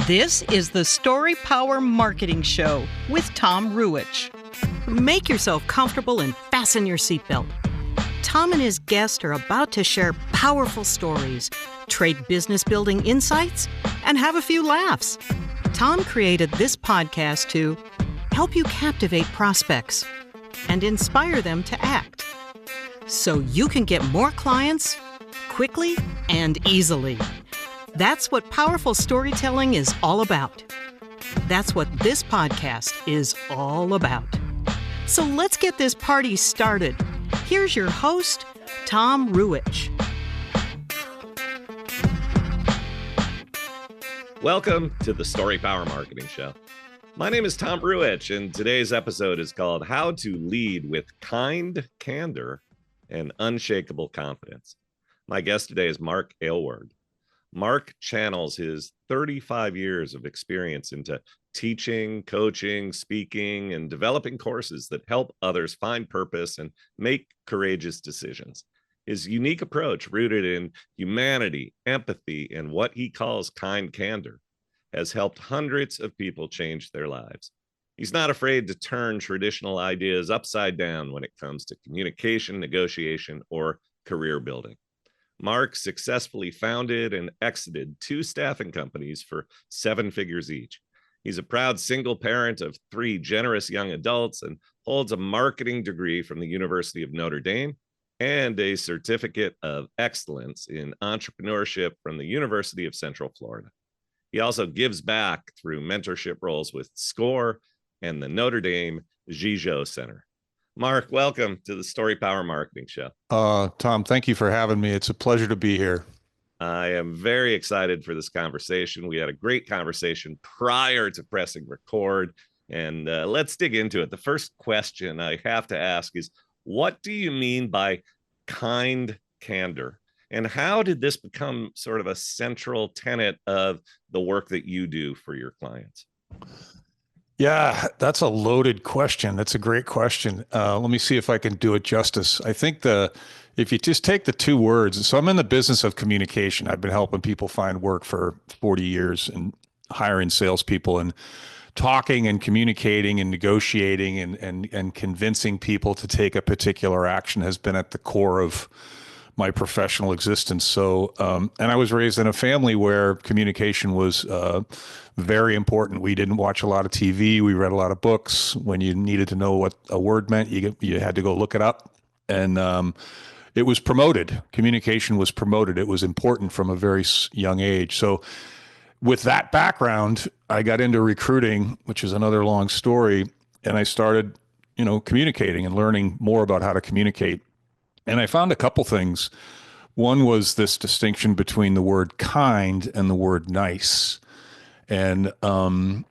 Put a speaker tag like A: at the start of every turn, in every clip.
A: This is the Story Power Marketing Show with Tom Ruwitch. Make yourself comfortable and fasten your seatbelt. Tom and his guest are about to share powerful stories, trade business building insights, and have a few laughs. Tom created this podcast to help you captivate prospects and inspire them to act so you can get more clients quickly and easily. That's what powerful storytelling is all about. That's what this podcast is all about. So let's get this party started. Here's your host, Tom Ruwitch.
B: Welcome to the Story Power Marketing Show. My name is Tom Ruwitch, and today's episode is called How to Lead with Kind Candor and Unshakable Confidence. My guest today is Mark Aylward. Mark channels his 35 years of experience into teaching, coaching, speaking, and developing courses that help others find purpose and make courageous decisions. His unique approach, rooted in humanity, empathy, and what he calls kind candor, has helped hundreds of people change their lives. He's not afraid to turn traditional ideas upside down when it comes to communication, negotiation, or career building. Mark successfully founded and exited 2 staffing companies for 7 figures each. He's a proud single parent of 3 generous young adults and holds a marketing degree from the University of Notre Dame and a certificate of excellence in entrepreneurship from the University of Central Florida. He also gives back through mentorship roles with SCORE and the Notre Dame Gigot Center. Mark, welcome to the Story Power Marketing Show.
C: Tom, thank you for having me. It's a pleasure to be here.
B: I am very excited for this conversation. We had a great conversation prior to pressing record, and let's dig into it. The first question I have to ask is, what do you mean by kind candor? And how did this become sort of a central tenet of the work that you do for your clients?
C: Yeah, that's a loaded question. That's a great question. Let me see if I can do it justice. I think if you just take the 2 words, so I'm in the business of communication. I've been helping people find work for 40 years and hiring salespeople and talking and communicating and negotiating and convincing people to take a particular action has been at the core of my professional existence. So, and I was raised in a family where communication was very important. We didn't watch a lot of TV. We read a lot of books. When you needed to know what a word meant, you had to go look it up. And it was promoted. Communication was promoted. It was important from a very young age. So with that background, I got into recruiting, which is another long story. And I started, communicating and learning more about how to communicate. And I found a couple things. One was this distinction between the word kind and the word nice. And I'm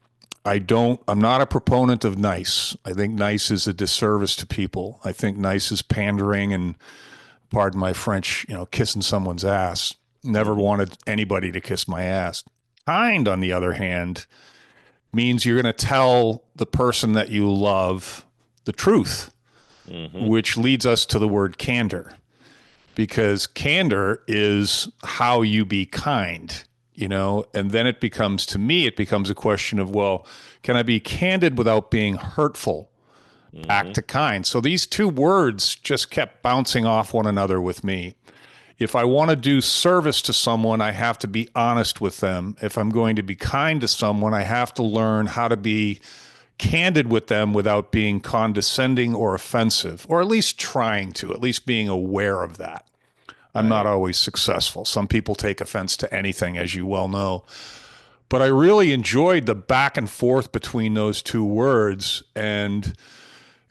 C: not a proponent of nice. I think nice is a disservice to people. I think nice is pandering and, pardon my French, kissing someone's ass. Never wanted anybody to kiss my ass. Kind, on the other hand, means you're going to tell the person that you love the truth. Mm-hmm. Which leads us to the word candor, because candor is how you be kind, and then it becomes a question of, well, can I be candid without being hurtful? Mm-hmm. Back to kind. So these 2 words just kept bouncing off one another with me. If I want to do service to someone, I have to be honest with them. If I'm going to be kind to someone, I have to learn how to be candid with them without being condescending or offensive, or at least being aware of that. I'm not always successful. Some people take offense to anything, as you well know. But I really enjoyed the back and forth between those 2 words. And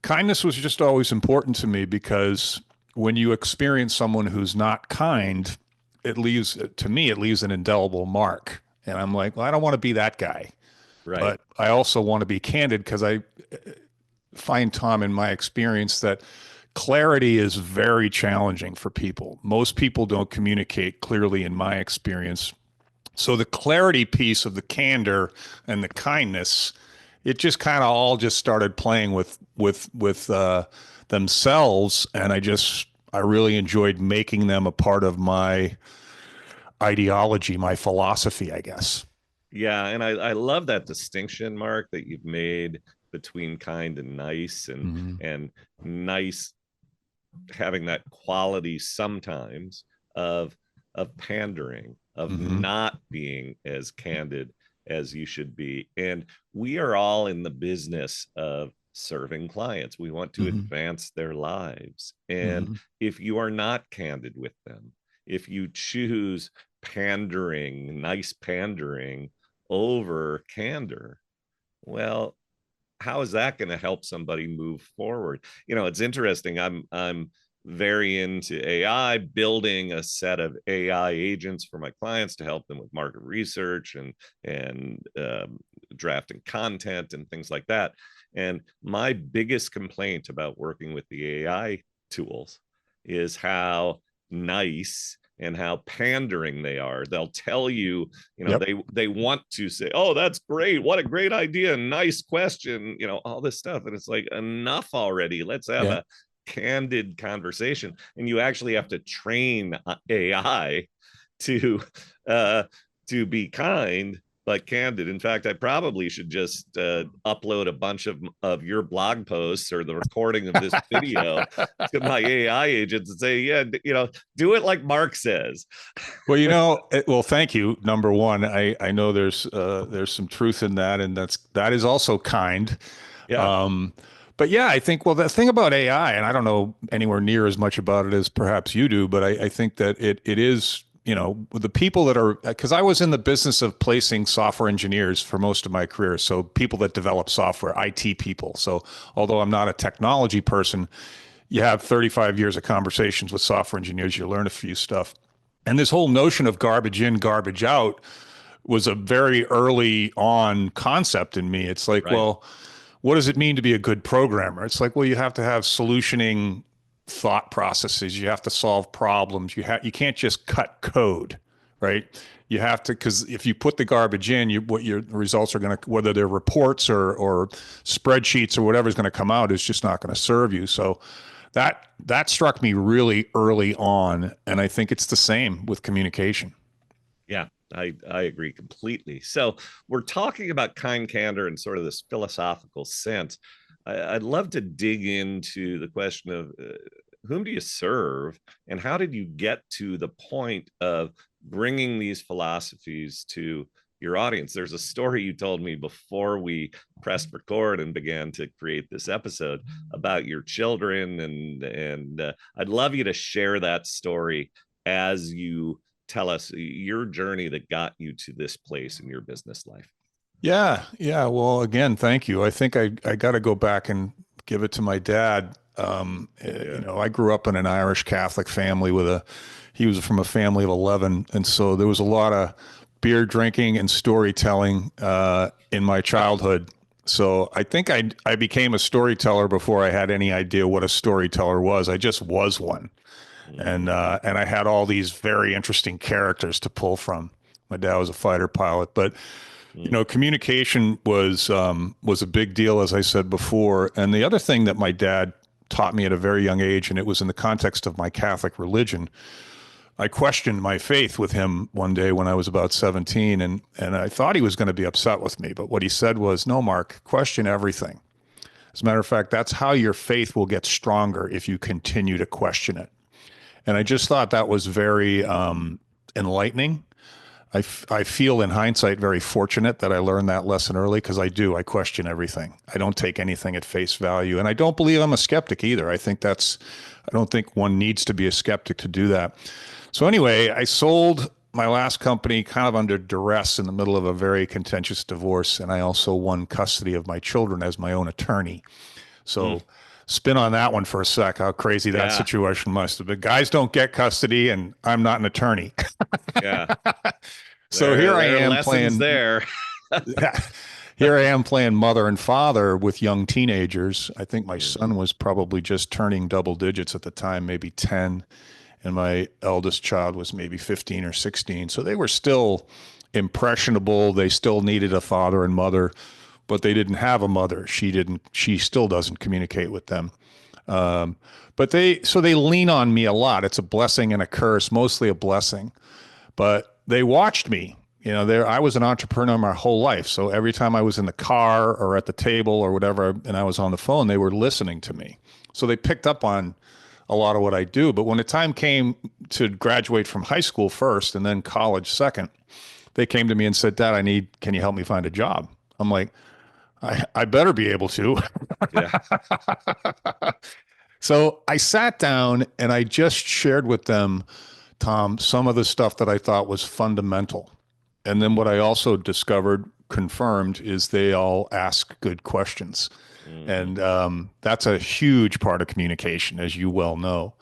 C: kindness was just always important to me, because when you experience someone who's not kind, it leaves an indelible mark. And I'm like, well, I don't want to be that guy. Right. But I also want to be candid, because I find, Tom, in my experience, that clarity is very challenging for people. Most people don't communicate clearly, in my experience. So the clarity piece of the candor and the kindness it just kind of all just started playing with themselves, and I really enjoyed making them a part of my ideology, my philosophy, I guess.
B: Yeah, and I love that distinction, Mark, that you've made between kind and nice,
C: Mm-hmm.
B: and nice having that quality sometimes of pandering, of
C: Mm-hmm.
B: not being as candid as you should be. And we are all in the business of serving clients. We want to
C: Mm-hmm.
B: advance their lives. And
C: Mm-hmm.
B: if you are not candid with them, if you choose pandering, nice pandering over candor, well, how is that going to help somebody move forward? It's interesting. I'm very into AI, building a set of AI agents for my clients to help them with market research and drafting content and things like that. And my biggest complaint about working with the AI tools is how nice and how pandering they are. They'll tell you,
C: Yep.
B: they want to say, oh, that's great, what a great idea, nice question, all this stuff. And it's like, enough already, let's have
C: Yeah.
B: a candid conversation. And you actually have to train AI to uh to be kind but candid. In fact, I probably should just upload a bunch of your blog posts or the recording of this video to my AI agents and say, yeah, do it like Mark says.
C: Well, well, thank you. Number one, I know there's some truth in that, and that is also kind.
B: Yeah.
C: Um, but yeah, I think, well, the thing about AI, and I don't know anywhere near as much about it as perhaps you do, but I think that it is, the people that are, because I was in the business of placing software engineers for most of my career. So people that develop software, IT people. So although I'm not a technology person, you have 35 years of conversations with software engineers, you learn a few stuff. And this whole notion of garbage in, garbage out was a very early on concept in me. It's like,
B: Right.
C: well, what does it mean to be a good programmer? It's like, well, you have to have solutioning thought processes. You have to solve problems. You can't just cut code, right? You have to, because if you put the garbage in, what your results are going to, whether they're reports or spreadsheets or whatever is going to come out, is just not going to serve you. So that struck me really early on, and I think it's the same with communication.
B: Yeah, I agree completely. So we're talking about kind candor in sort of this philosophical sense. I'd love to dig into the question of whom do you serve, and how did you get to the point of bringing these philosophies to your audience? There's a story you told me before we pressed record and began to create this episode about your children, and I'd love you to share that story as you tell us your journey that got you to this place in your business life.
C: Yeah, yeah. Well, again, thank you. I think I got to go back and give it to my dad.
B: Yeah.
C: I grew up in an Irish Catholic family he was from a family of 11. And so there was a lot of beer drinking and storytelling in my childhood. So I think I became a storyteller before I had any idea what a storyteller was. I just was one. And I had all these very interesting characters to pull from. My dad was a fighter pilot, but communication was a big deal, as I said before. And the other thing that my dad taught me at a very young age, and it was in the context of my Catholic religion. I questioned my faith with him one day when I was about 17, and I thought he was going to be upset with me. But what he said was, "No, Mark, question everything. As a matter of fact, that's how your faith will get stronger if you continue to question it." And I just thought that was very enlightening. I feel in hindsight very fortunate that I learned that lesson early, because I question everything. I don't take anything at face value. And I don't believe I'm a skeptic either. I don't think one needs to be a skeptic to do that. So anyway, I sold my last company kind of under duress in the middle of a very contentious divorce. And I also won custody of my children as my own attorney. So spin on that one for a sec, how crazy that situation must have been. Guys don't get custody, and I'm not an attorney.
B: Yeah.
C: So here I am playing
B: there.
C: Here I am playing mother and father with young teenagers. I think my son was probably just turning double digits at the time, maybe 10, and my eldest child was maybe 15 or 16. So they were still impressionable. They still needed a father and mother. but they didn't have a mother. She still doesn't communicate with them. Um, but they lean on me a lot. It's a blessing and a curse, mostly a blessing. But they watched me. I was an entrepreneur my whole life. So every time I was in the car or at the table or whatever, and I was on the phone, they were listening to me. So they picked up on a lot of what I do. But when the time came to graduate from high school first and then college second, they came to me and said, Dad, can you help me find a job? I'm like, I better be able to.
B: Yeah.
C: So I sat down and I just shared with them, Tom, some of the stuff that I thought was fundamental. And then what I also discovered, confirmed, is they all ask good questions. And that's a huge part of communication, as you well know.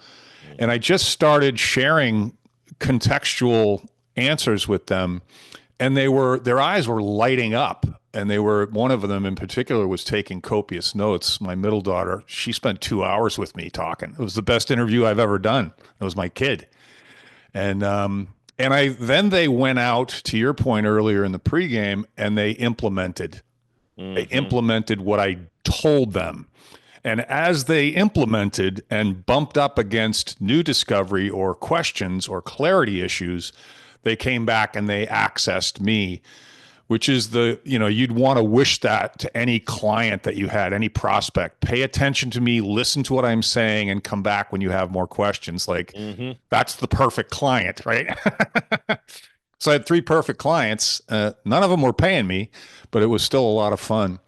C: And I just started sharing contextual answers with them, and their eyes were lighting up. And one of them in particular was taking copious notes. My middle daughter, she spent 2 hours with me talking. It was the best interview I've ever done. It was my kid. Then they went out, to your point earlier in the pregame, and they implemented. They implemented what I told them. And as they implemented and bumped up against new discovery or questions or clarity issues, they came back and they accessed me, which is you'd want to wish that to any client that you had, any prospect. Pay attention to me, listen to what I'm saying, and come back when you have more questions. That's the perfect client, right? So I had 3 perfect clients. None of them were paying me, but it was still a lot of fun.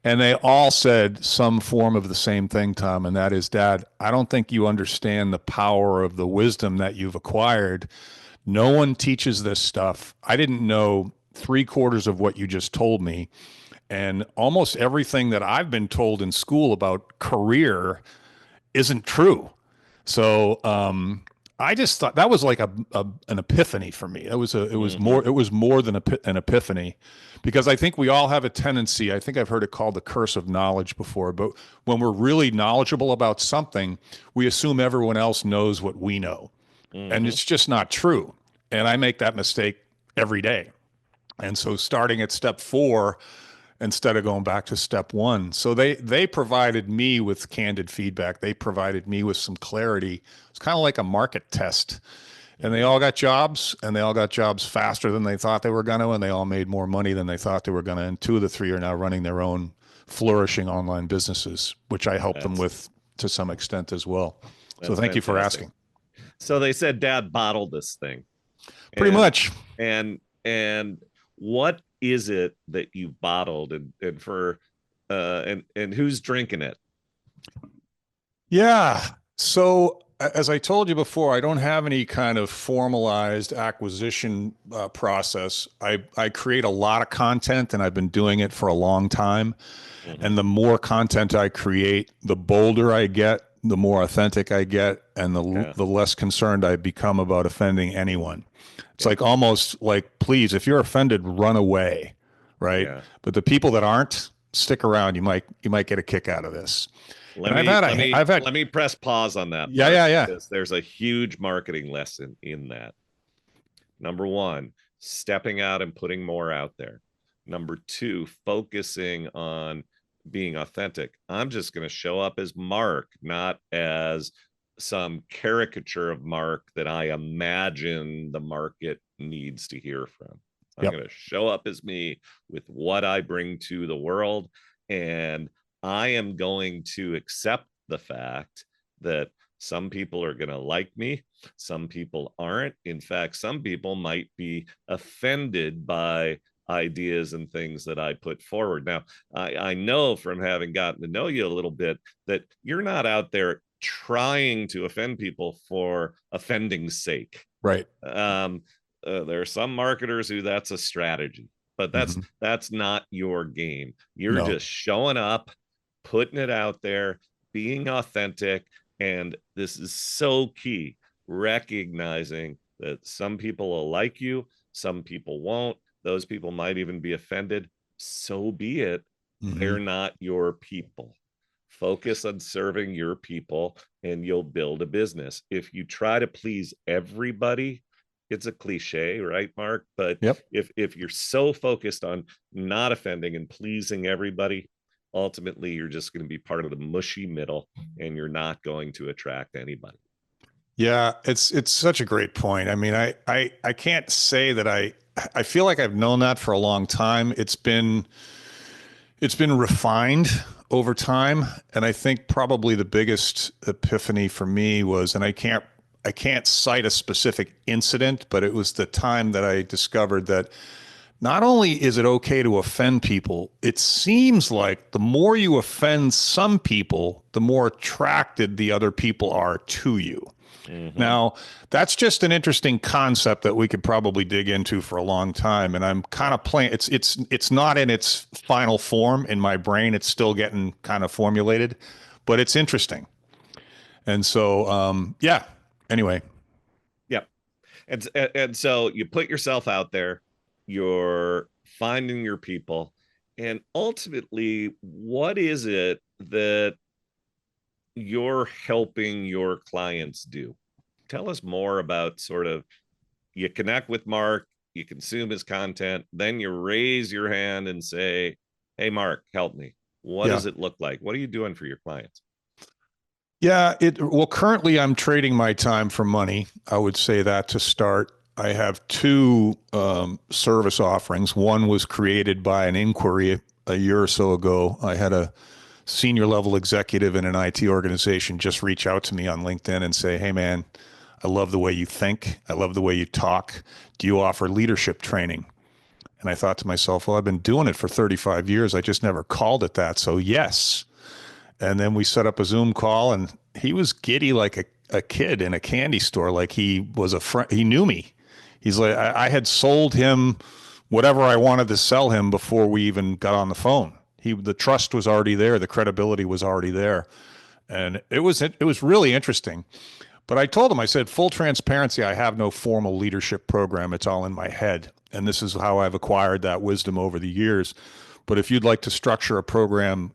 C: And they all said some form of the same thing, Tom, and that is, Dad, I don't think you understand the power of the wisdom that you've acquired. No one teaches this stuff. I didn't know 3/4 of what you just told me. And almost everything that I've been told in school about career isn't true. So I just thought that was like an epiphany for me. It was more than an epiphany, because I think we all have a tendency. I think I've heard it called the curse of knowledge before. But when we're really knowledgeable about something, we assume everyone else knows what we know, and it's just not true. And I make that mistake every day. And so starting at step 4 instead of going back to step 1. So they provided me with candid feedback. They provided me with some clarity. It's kind of like a market test. And they all got jobs, and they all got jobs faster than they thought they were going to, and they all made more money than they thought they were going to. And 2 of the 3 are now running their own flourishing online businesses, which I helped them with to some extent as well. So thank you for asking.
B: So they said, Dad bottled this thing.
C: Pretty much.
B: And what is it that you bottled, and for and who's drinking it?
C: Yeah. So as I told you before, I don't have any kind of formalized acquisition process. I create a lot of content, and I've been doing it for a long time. And the more content I create, the bolder I get, the more authentic I get, and the less concerned I become about offending anyone. It's like almost like, please, if you're offended, run away, right? Yeah. But the people that aren't, stick around. You might get a kick out of this.
B: Let me press pause on that.
C: Yeah.
B: Because there's a huge marketing lesson in that. Number 1, stepping out and putting more out there. Number 2, focusing on being authentic. I'm just going to show up as Mark, not as some caricature of Mark that I imagine the market needs to hear from. I'm going to show up as me with what I bring to the world. And I am going to accept the fact that some people are going to like me. Some people aren't. In fact, some people might be offended by ideas and things that I put forward. Now, I know from having gotten to know you a little bit that you're not out there trying to offend people for offending's sake.
C: Right.
B: There are some marketers who that's a strategy, but that's not your game. You're just showing up, putting it out there, being authentic. And this is so key, recognizing that some people will like you, some people won't. Those people might even be offended. So be it. They're not your people. Focus on serving your people, and you'll build a business. If you try to please everybody, it's a cliche, right, Mark? But
C: Yep.
B: if you're so focused on not offending and pleasing everybody, ultimately you're just going to be part of the mushy middle, and you're not going to attract anybody.
C: Yeah, it's such a great point. I mean, I can't say that I feel like I've known that for a long time. It's been refined over time, and I think probably the biggest epiphany for me was, and I can't cite a specific incident, but it was the time that I discovered that not only is it okay to offend people, it seems like the more you offend some people, the more attracted the other people are to you.
B: Mm-hmm.
C: Now, that's just an interesting concept that we could probably dig into for a long time. And I'm kind of playing, it's not in its final form in my brain. It's still getting kind of formulated, but it's interesting. And so, yeah, anyway.
B: Yep. And so you put yourself out there, you're finding your people, and ultimately, what is it that you're helping your clients do? Tell us more about sort of, you connect with Mark, you consume his content, then you raise your hand and say, "Hey, Mark, help me." What
C: Yeah.
B: does it look like? What are you doing for your clients?
C: Yeah, well, currently I'm trading my time for money. I would say that to start. I have two service offerings. One was created by an inquiry a year or so ago. I had a senior level executive in an IT organization just reach out to me on LinkedIn and say, "Hey, man, I love the way you think. I love the way you talk. Do you offer leadership training?" And I thought to myself, well, I've been doing it for 35 years. I just never called it that. So, yes. And then we set up a Zoom call, and he was giddy like a kid in a candy store. Like he was a friend. He knew me. He's like, I had sold him whatever I wanted to sell him before we even got on the phone. The trust was already there. The credibility was already there. And it was really interesting. But I told him, I said, full transparency, I have no formal leadership program. It's all in my head. And this is how I've acquired that wisdom over the years. But if you'd like to structure a program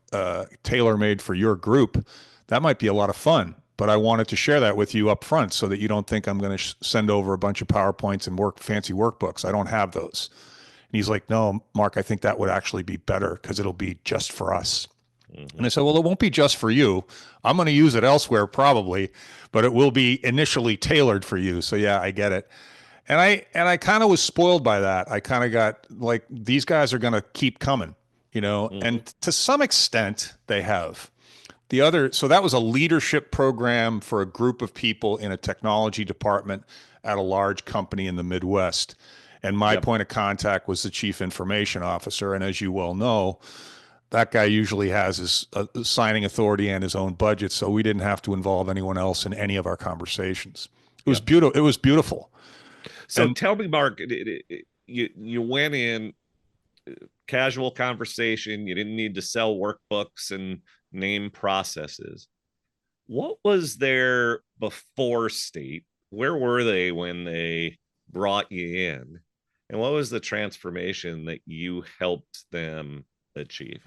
C: tailor-made for your group, that might be a lot of fun. But I wanted to share that with you up front so that you don't think I'm going to send over a bunch of PowerPoints and fancy workbooks. I don't have those. And he's like, no, Mark, I think that would actually be better because it'll be just for us.
B: Mm-hmm.
C: And I said, well, it won't be just for you. I'm going to use it elsewhere probably, but it will be initially tailored for you. So yeah, I get it. And I kind of was spoiled by that. I kind of got like, these guys are going to keep coming,
B: Mm-hmm.
C: and to some extent they have. So that was a leadership program for a group of people in a technology department at a large company in the Midwest. And my
B: Yep.
C: point of contact was the chief information officer. And as you well know, that guy usually has his signing authority and his own budget, so we didn't have to involve anyone else in any of our conversations. It was
B: Yep.
C: beautiful. It was beautiful.
B: So
C: And
B: tell me, Mark, you went in casual conversation. You didn't need to sell workbooks and name processes. What was their before state? Where were they when they brought you in? And what was the transformation that you helped them achieve?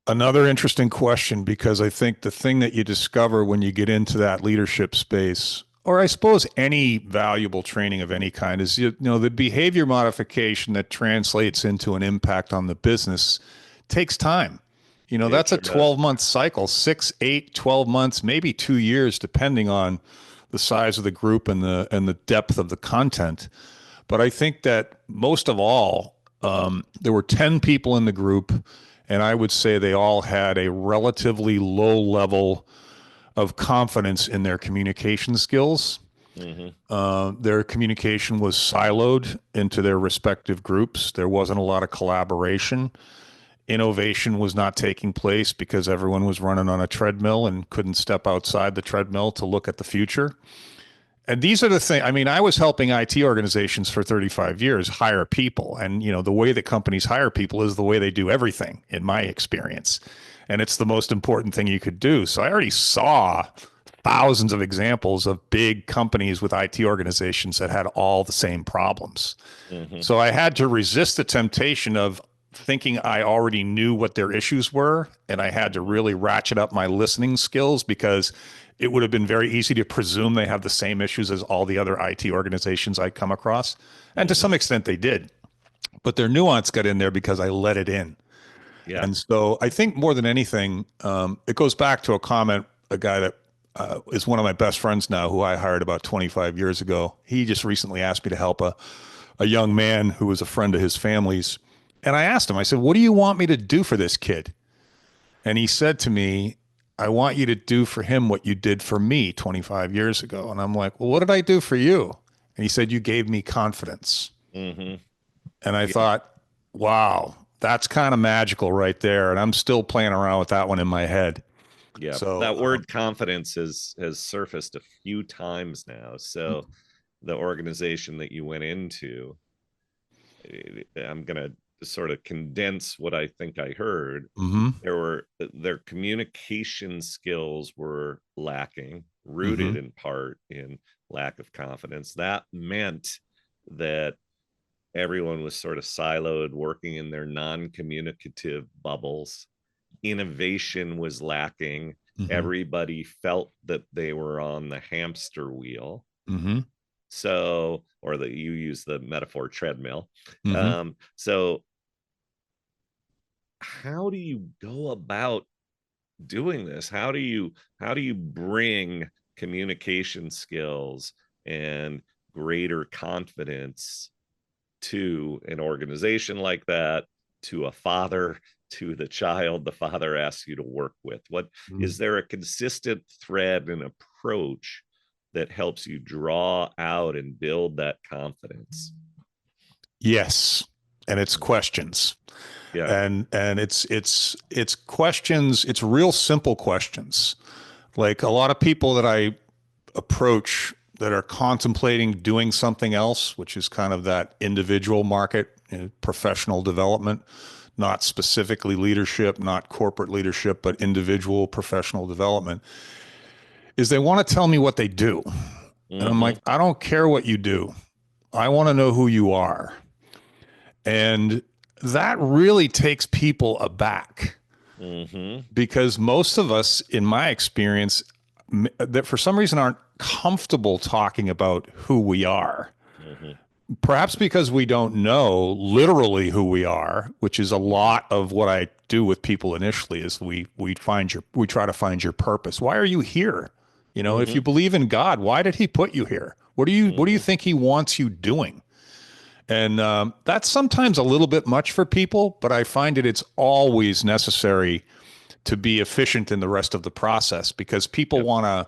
C: another interesting question, because I think the thing that you discover when you get into that leadership space, or I suppose any valuable training of any kind, is the behavior modification that translates into an impact on the business takes time.
B: It
C: That's a
B: sure does.
C: 12-month cycle, 6, 8, 12 months, maybe 2 years, depending on the size of the group and the depth of the content. But I think that most of all, there were 10 people in the group, and I would say they all had a relatively low level of confidence in their communication skills.
B: Mm-hmm.
C: Their communication was siloed into their respective groups. There wasn't a lot of collaboration. Innovation was not taking place because everyone was running on a treadmill and couldn't step outside the treadmill to look at the future. And these are the things. I mean, I was helping IT organizations for 35 years hire people. And, the way that companies hire people is the way they do everything, in my experience. And it's the most important thing you could do. So I already saw thousands of examples of big companies with IT organizations that had all the same problems.
B: Mm-hmm.
C: So I had to resist the temptation of thinking I already knew what their issues were, and I had to really ratchet up my listening skills because it would have been very easy to presume they have the same issues as all the other IT organizations I come across. And to
B: Mm-hmm.
C: some extent they did, but their nuance got in there because I let it in.
B: Yeah.
C: And so I think more than anything, it goes back to a comment, a guy that is one of my best friends now, who I hired about 25 years ago. He just recently asked me to help a young man who was a friend of his family's. And I asked him, I said, what do you want me to do for this kid? And he said to me, I want you to do for him what you did for me 25 years ago. And I'm like, well, what did I do for you? And he said, you gave me confidence.
B: Mm-hmm.
C: And I
B: Yeah.
C: thought, wow, that's kind of magical right there. And I'm still playing around with that one in my head.
B: Yeah.
C: So,
B: That word confidence has surfaced a few times now. So the organization that you went into, I'm going to sort of condense what I think I heard.
C: mm-hmm,
B: Their communication skills were lacking,
C: mm-hmm,
B: rooted in part in lack of confidence. That meant that everyone was sort of siloed, working in their non-communicative bubbles. Innovation was lacking.
C: mm-hmm,
B: Everybody felt that they were on the hamster wheel.
C: mm-hmm,
B: So, or that you use the metaphor treadmill.
C: mm-hmm.
B: So how do you go about doing this? How do you bring communication skills and greater confidence to an organization like that, to a father, to the child the father asks you to work with? What is there a consistent thread and approach that helps you draw out and build that confidence?
C: Yes. And it's questions.
B: Yeah.
C: And it's questions, it's real simple questions. Like a lot of people that I approach that are contemplating doing something else, which is kind of that individual market, professional development, not specifically leadership, not corporate leadership, but individual professional development, is they want to tell me what they do. And I'm
B: Mm-hmm.
C: like, I don't care what you do. I want to know who you are. And that really takes people aback
B: Mm-hmm.
C: because most of us, in my experience, that for some reason aren't comfortable talking about who we are.
B: Mm-hmm.
C: Perhaps because we don't know literally who we are, which is a
B: Mm-hmm.
C: lot of what I do with people initially is we try to find your purpose. Why are you here? You know, if
B: Mm-hmm.
C: you believe in God, why did he put you here? What do you
B: Mm-hmm.
C: think he wants you doing? And that's sometimes a little bit much for people, but I find it's always necessary to be efficient in the rest of the process because people
B: Yep.
C: want to.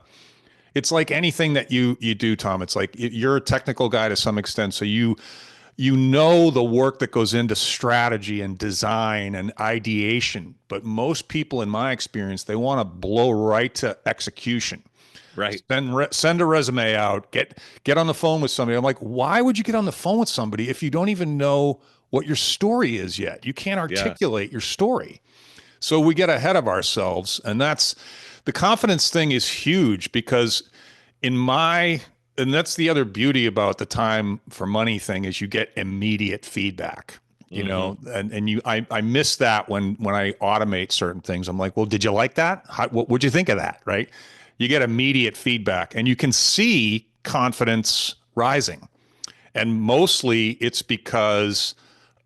C: It's like anything that you do, Tom. It's like you're a technical guy to some extent, so you know the work that goes into strategy and design and ideation. But most people, in my experience, they want to blow right to execution.
B: Right.
C: Send a resume out, get on the phone with somebody. I'm like, why would you get on the phone with somebody if you don't even know what your story is yet? You can't
B: Yeah.
C: articulate your story. So we get ahead of ourselves, and that's the confidence thing is huge because in my and that's the other beauty about the time for money thing is you get immediate feedback. You
B: Mm-hmm.
C: know, and I miss that when I automate certain things. I'm like, well, did you like that? What'd you think of that? Right? You get immediate feedback, and you can see confidence rising. And mostly it's because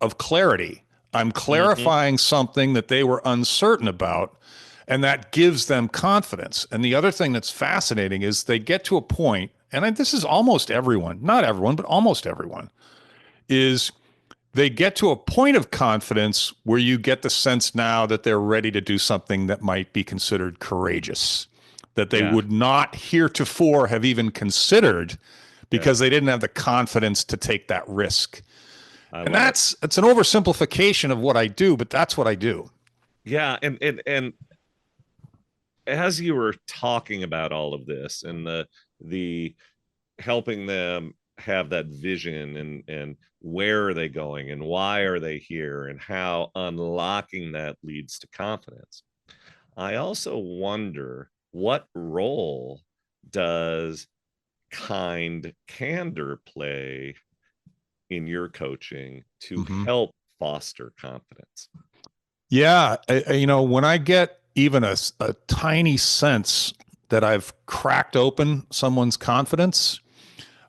C: of clarity. I'm
B: Mm-hmm.
C: clarifying something that they were uncertain about, and that gives them confidence. And the other thing that's fascinating is they get to a point, and this is almost everyone, not everyone, but almost everyone, is they get to a point of confidence where you get the sense now that they're ready to do something that might be considered courageous, that they
B: Yeah.
C: would not heretofore have even considered
B: Yeah.
C: because they didn't have the confidence to take that risk.
B: I
C: And
B: love it.
C: it's an oversimplification of what I do, but that's what I do.
B: Yeah. And as you were talking about all of this and the helping them have that vision and where are they going and why are they here and how unlocking that leads to confidence, I also wonder what role does kind candor play in your coaching to
C: Mm-hmm.
B: help foster confidence?
C: Yeah. When I get even a tiny sense that I've cracked open someone's confidence,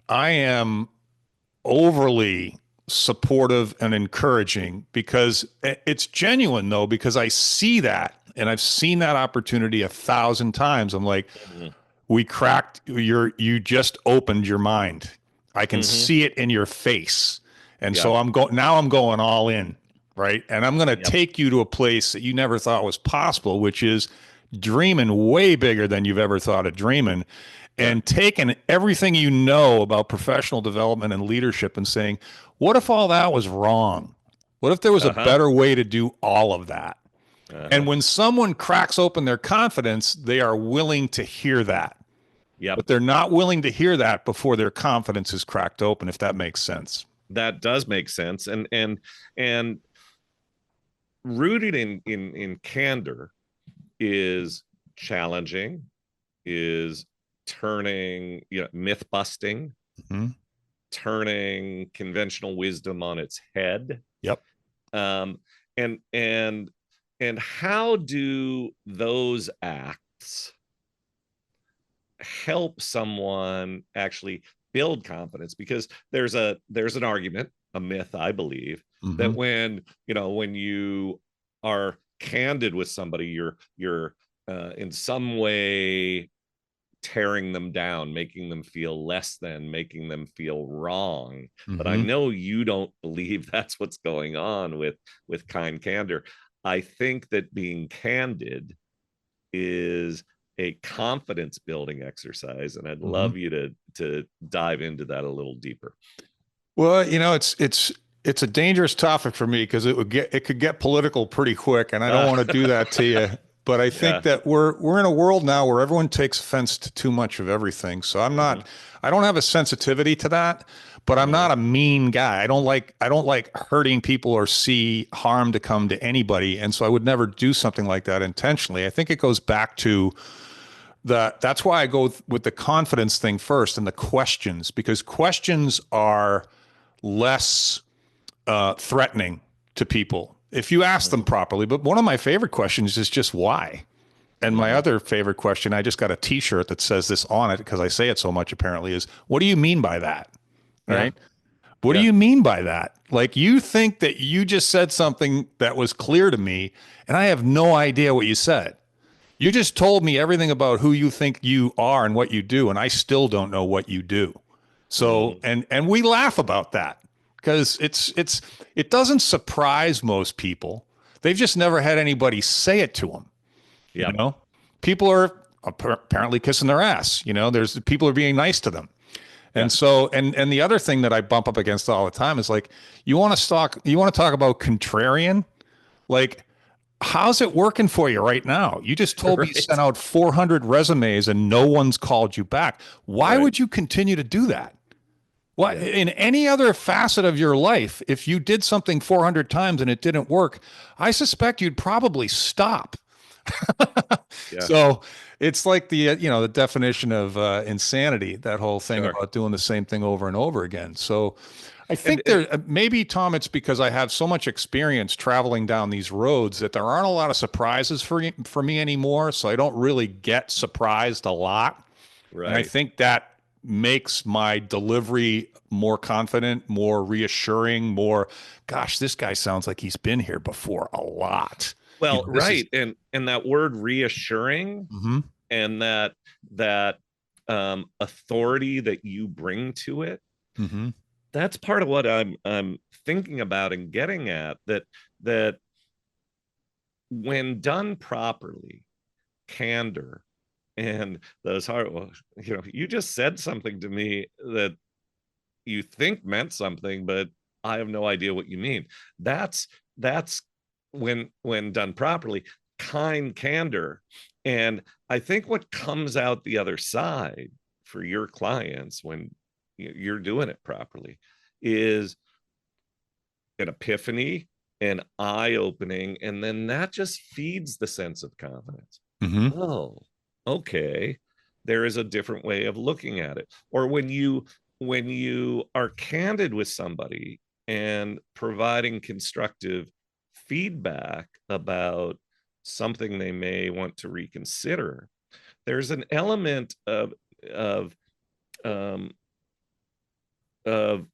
C: I am overly supportive and encouraging, because it's genuine, though, because I see that, and I've seen that opportunity 1,000 times. I'm like,
B: Mm-hmm.
C: you just opened your mind. I can
B: Mm-hmm.
C: see it in your face. And so
B: Yep.
C: I'm going all in, right? And I'm going to
B: Yep.
C: take you to a place that you never thought was possible, which is dreaming way bigger than you've ever thought of dreaming,
B: Sure.
C: and taking everything you know about professional development and leadership and saying, what if all that was wrong? What if there was a
B: Uh-huh.
C: better way to do all of that?
B: Uh-huh.
C: And when someone cracks open their confidence, they are willing to hear that.
B: Yep.
C: But they're not willing to hear that before their confidence is cracked open, if that makes sense.
B: That does make sense. And rooted in candor is challenging, is turning, myth busting,
C: Mhm.
B: turning conventional wisdom on its head.
C: Yep.
B: Um, and how do those acts help someone actually build confidence? Because there's an argument, a myth, I believe, that
C: Mhm.
B: when you are candid with somebody, you're in some way tearing them down, making them feel less than, making them feel wrong. But I
C: Mhm.
B: know you don't believe that's what's going on with kind candor. I think that being candid is a confidence building exercise, and I'd
C: Mhm.
B: love you to dive into that a little deeper.
C: Well, it's a dangerous topic for me, because it could get political pretty quick, and I don't want to do that to you. But I think
B: Yeah.
C: that we're in a world now where everyone takes offense to too much of everything. So
B: Mm-hmm.
C: I don't have a sensitivity to that, but I'm
B: Mm-hmm.
C: not a mean guy. I don't like hurting people or see harm to come to anybody. And so I would never do something like that intentionally. I think it goes back to that's why I go with the confidence thing first, and the questions, because questions are less threatening to people if you ask them
B: Mm-hmm.
C: properly. But one of my favorite questions is just why. And my
B: Mm-hmm.
C: other favorite question, I just got a T-shirt that says this on it because I say it so much, apparently, is, what do you mean by that?
B: Yeah.
C: Right? What do
B: Yeah.
C: you mean by that? Like, you think that you just said something that was clear to me, and I have no idea what you said. You just told me everything about who you think you are and what you do, and I still don't know what you do. So,
B: Mm-hmm.
C: and we laugh about that because it doesn't surprise most people. They've just never had anybody say it to them. You
B: Yep.
C: know, people are apparently kissing their ass. There's people are being nice to them.
B: Yeah.
C: And so, and the other thing that I bump up against all the time is, like, you want to talk about contrarian, like, how's it working for you right now? You just told me you
B: Right.
C: sent out 400 resumes and no one's called you back. Why
B: Right.
C: would you continue to do that? What,
B: Yeah.
C: in any other facet of your life, if you did something 400 times and it didn't work, I suspect you'd probably stop.
B: Yeah.
C: So it's like the definition of insanity, that whole thing
B: Sure.
C: about doing the same thing over and over again. So I
B: And
C: think maybe, Tom, it's because I have so much experience traveling down these roads that there aren't a lot of surprises for me anymore. So I don't really get surprised a lot. And I
B: right.
C: think that makes my delivery more confident, more reassuring, more, gosh, this guy sounds like he's been here before a lot.
B: Well,
C: This is,
B: right. And that word reassuring,
C: mhm,
B: and that authority that you bring to it,
C: mhm,
B: that's part of what I'm thinking about and getting at, that when done properly, candor and those hard, well, you just said something to me that you think meant something, but I have no idea what you mean. That's when done properly, kind candor. And I think what comes out the other side for your clients when you're doing it properly is an epiphany, an eye opening, and then that just feeds the sense of confidence.
C: mhm,
B: Oh, okay, there is a different way of looking at it. Or when you are candid with somebody and providing constructive feedback about something they may want to reconsider, there's an element of um, of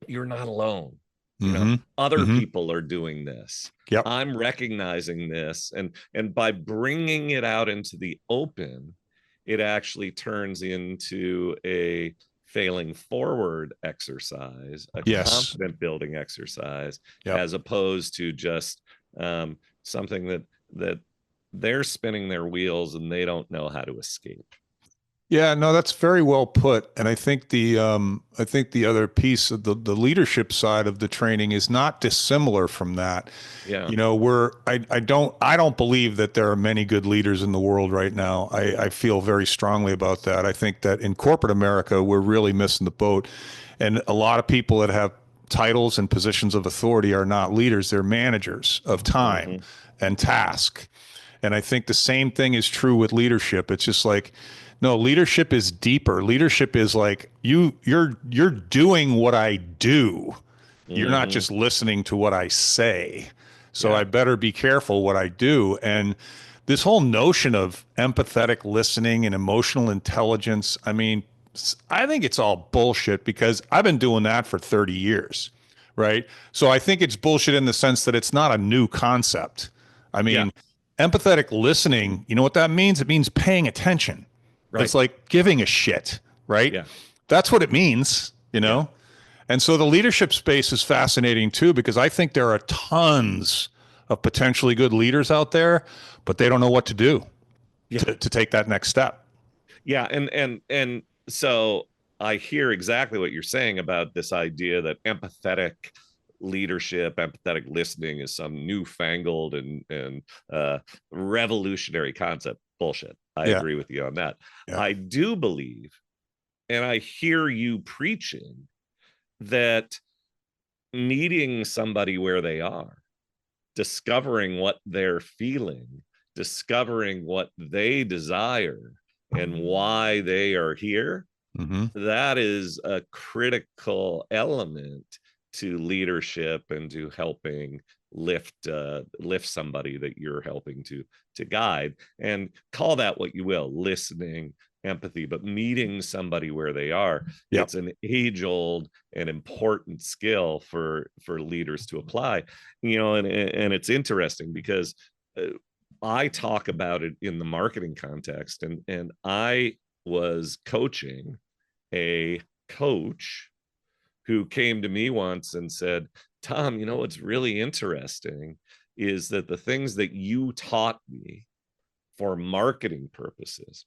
B: you're not alone. You know, other people are doing this.
C: Yep.
B: I'm recognizing this, and by bringing it out into the open, it actually turns into a failing forward exercise, a
C: Yes.
B: confident building exercise,
C: Yep.
B: as opposed to just something that they're spinning their wheels and they don't know how to escape.
C: Yeah, no, that's very well put. And I think the other piece of the leadership side of the training is not dissimilar from that.
B: Yeah.
C: You know, I don't believe that there are many good leaders in the world right now. I feel very strongly about that. I think that in corporate America, we're really missing the boat. And a lot of people that have titles and positions of authority are not leaders, they're managers of time and task. And I think the same thing is true with leadership. It's just like, no, leadership is deeper. Leadership is like you're doing what I do. You're not just listening to what I say. So I better be careful what I do. And this whole notion of empathetic listening and emotional intelligence, I mean, I think it's all bullshit because I've been doing that for 30 years, right? So I think it's bullshit in the sense that it's not a new concept. I mean, empathetic listening, you know what that means? It means paying attention.
B: Right.
C: It's like giving a shit, right?
B: Yeah.
C: That's what it means, you know? Yeah. And so the leadership space is fascinating too, because I think there are tons of potentially good leaders out there, but they don't know what to do to take that next step.
B: Yeah. And so I hear exactly what you're saying about this idea that empathetic leadership, empathetic listening is some newfangled and revolutionary concept. Bullshit. I agree with you on that. Yeah. I do believe, and I hear you preaching, that meeting somebody where they are, discovering what they're feeling, discovering what they desire and why they are here, that is a critical element to leadership and to helping lift somebody that you're helping to guide. And call that what you will, listening, empathy, but meeting somebody where they are. It's an age-old and important skill for leaders to apply. You know, and it's interesting because I talk about it in the marketing context, and I was coaching a coach who came to me once and said, Tom, you know, what's really interesting is that the things that you taught me for marketing purposes,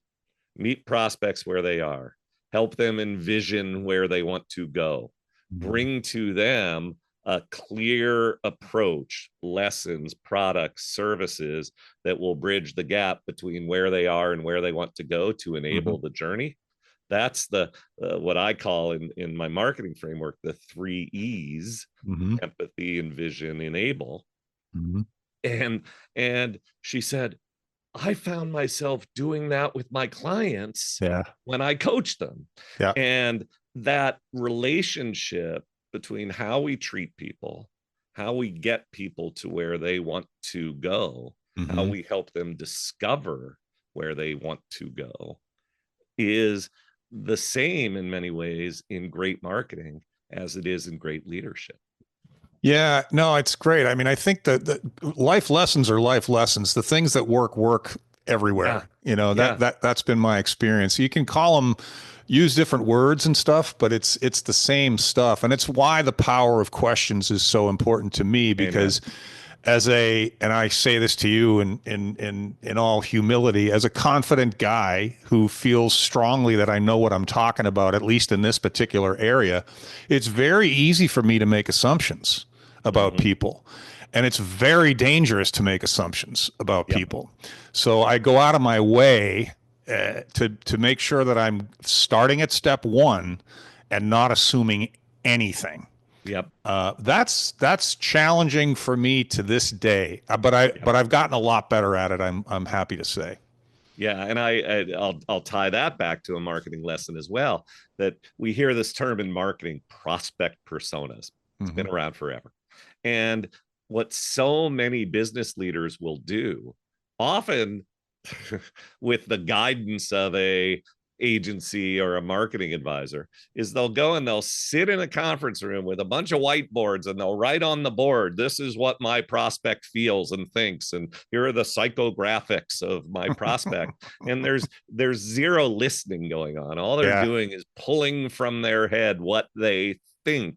B: meet prospects where they are, help them envision where they want to go, bring to them a clear approach, lessons, products, services that will bridge the gap between where they are and where they want to go to enable the journey. That's the what I call in my marketing framework the 3 E's: empathy, envision, enable. And she said, I found myself doing that with my clients when I coach them. And that relationship between how we treat people, how we get people to where they want to go, how we help them discover where they want to go, is the same in many ways in great marketing as it is in great leadership.
C: Yeah, no, it's great. I mean, I think that the life lessons are life lessons. The things that work everywhere. You know, that's been my experience. You can call them, use different words and stuff, but it's the same stuff. And it's why the power of questions is so important to me, because and I say this to you in all humility, as a confident guy who feels strongly that I know what I'm talking about, at least in this particular area, it's very easy for me to make assumptions about people. And it's very dangerous to make assumptions about people. So I go out of my way to make sure that I'm starting at step 1 and not assuming anything. That's challenging for me to this day, but I've gotten a lot better at it. I'm happy to say.
B: Yeah, and I'll tie that back to a marketing lesson as well, that we hear this term in marketing, prospect personas. It's been around forever. And what so many business leaders will do, often with the guidance of a agency or a marketing advisor, is they'll go and they'll sit in a conference room with a bunch of whiteboards and they'll write on the board, this is what my prospect feels and thinks, and here are the psychographics of my prospect. And there's zero listening going on. All they're doing is pulling from their head what they think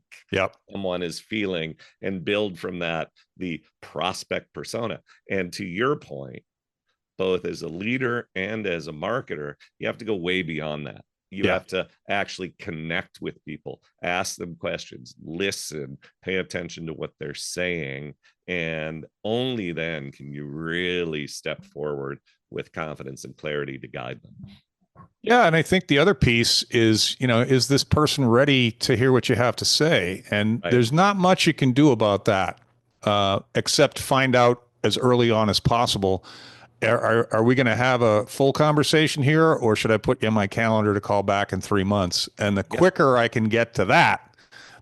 B: someone is feeling and build from that the prospect persona. And to your point, both as a leader and as a marketer, you have to go way beyond that. You have to actually connect with people, ask them questions, listen, pay attention to what they're saying. And only then can you really step forward with confidence and clarity to guide them.
C: Yeah. And I think the other piece is, is this person ready to hear what you have to say? And there's not much you can do about that, except find out as early on as possible. Are we going to have a full conversation here, or should I put you in my calendar to call back in 3 months? And the quicker I can get to that,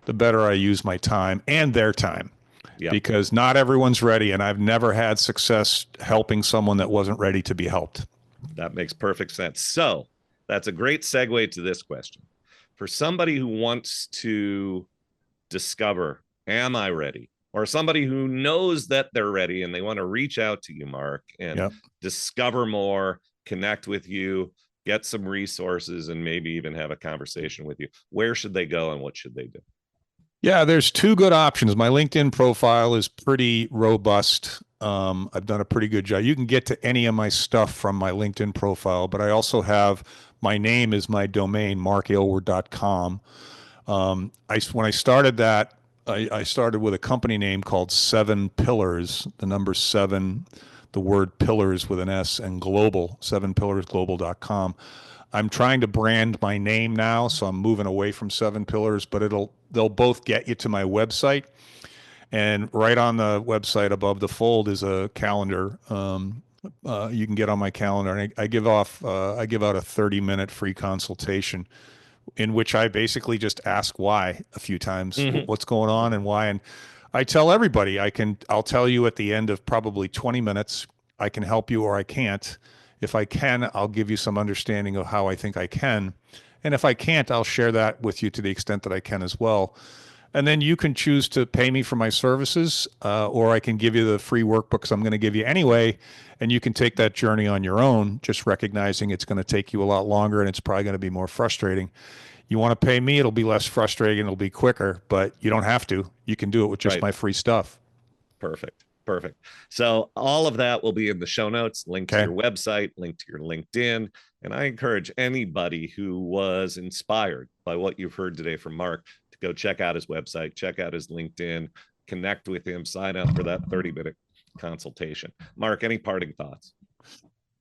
C: the better I use my time and their time, because not everyone's ready. And I've never had success helping someone that wasn't ready to be helped.
B: That makes perfect sense. So that's a great segue to this question. For somebody who wants to discover, am I ready? Or somebody who knows that they're ready and they want to reach out to you, Mark, and discover more, connect with you, get some resources, and maybe even have a conversation with you. Where should they go and what should they do?
C: Yeah, there's two good options. My LinkedIn profile is pretty robust. I've done a pretty good job. You can get to any of my stuff from my LinkedIn profile, but I also have, my name is my domain, markaylward.com. When I started that, I started with a company name called 7 Pillars, the number 7, the word pillars with an S, and global, 7pillarsglobal.com. I'm trying to brand my name now, so I'm moving away from 7 Pillars, but they'll both get you to my website. And right on the website above the fold is a calendar. You can get on my calendar, and I give out a 30-minute free consultation, in which I basically just ask why a few times, what's going on and why. And I tell everybody, I'll tell you at the end of probably 20 minutes, I can help you or I can't. If I can, I'll give you some understanding of how I think I can. And if I can't, I'll share that with you to the extent that I can as well. And then you can choose to pay me for my services, or I can give you the free workbooks I'm going to give you anyway. And you can take that journey on your own, just recognizing it's going to take you a lot longer and it's probably going to be more frustrating. You want to pay me, it'll be less frustrating, it'll be quicker, but you don't have to. You can do it with just my free stuff.
B: Perfect. So all of that will be in the show notes, link to your website, link to your LinkedIn. And I encourage anybody who was inspired by what you've heard today from Mark to go check out his website, check out his LinkedIn, connect with him, sign up for that 30-minute consultation. Mark, any parting thoughts?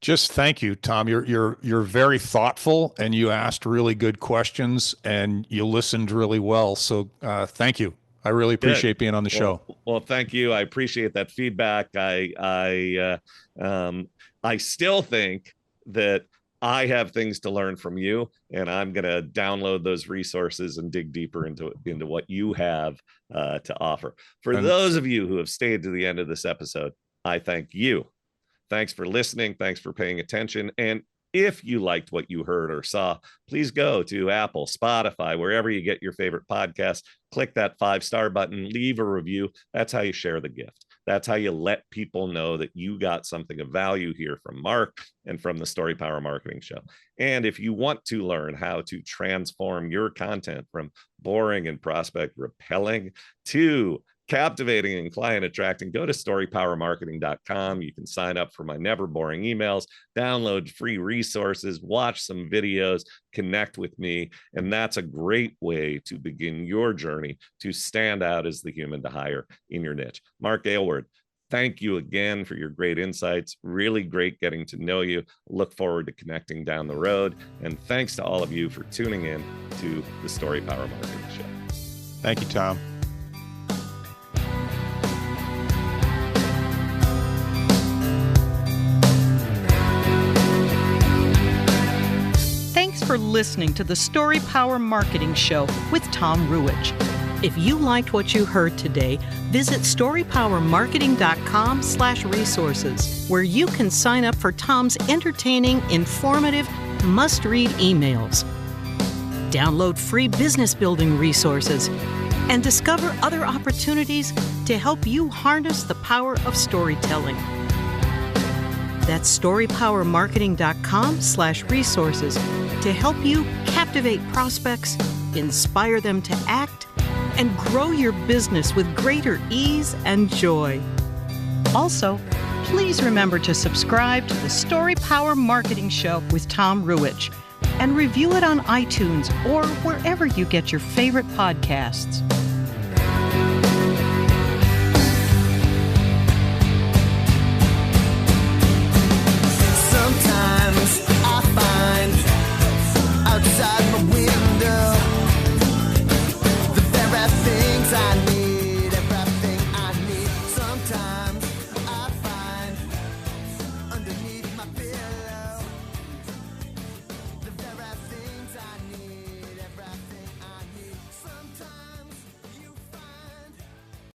C: Just thank you, Tom. You're very thoughtful, and you asked really good questions, and you listened really well. So thank you. I really appreciate being on the show.
B: Well, thank you. I appreciate that feedback. I still think that I have things to learn from you, and I'm going to download those resources and dig deeper into what you have to offer. For those of you who have stayed to the end of this episode, I thank you. Thanks for listening. Thanks for paying attention. And if you liked what you heard or saw, please go to Apple, Spotify, wherever you get your favorite podcasts. Click that 5-star button, leave a review. That's how you share the gift. That's how you let people know that you got something of value here from Mark and from the Story Power Marketing Show. And if you want to learn how to transform your content from boring and prospect repelling to captivating and client attracting, go to storypowermarketing.com. You can sign up for my never boring emails, download free resources, watch some videos, connect with me. And that's a great way to begin your journey to stand out as the human to hire in your niche. Mark Aylward, thank you again for your great insights. Really great getting to know you. Look forward to connecting down the road. And thanks to all of you for tuning in to the Story Power Marketing Show.
C: Thank you, Tom.
A: Thanks for listening to the Story Power Marketing Show with Tom Ruwitch. If you liked what you heard today, visit storypowermarketing.com/resources, where you can sign up for Tom's entertaining, informative, must-read emails. Download free business building resources and discover other opportunities to help you harness the power of storytelling. That's storypowermarketing.com/resources to help you captivate prospects, inspire them to act, and grow your business with greater ease and joy. Also, please remember to subscribe to the Story Power Marketing Show with Tom Ruwitch and review it on iTunes or wherever you get your favorite podcasts.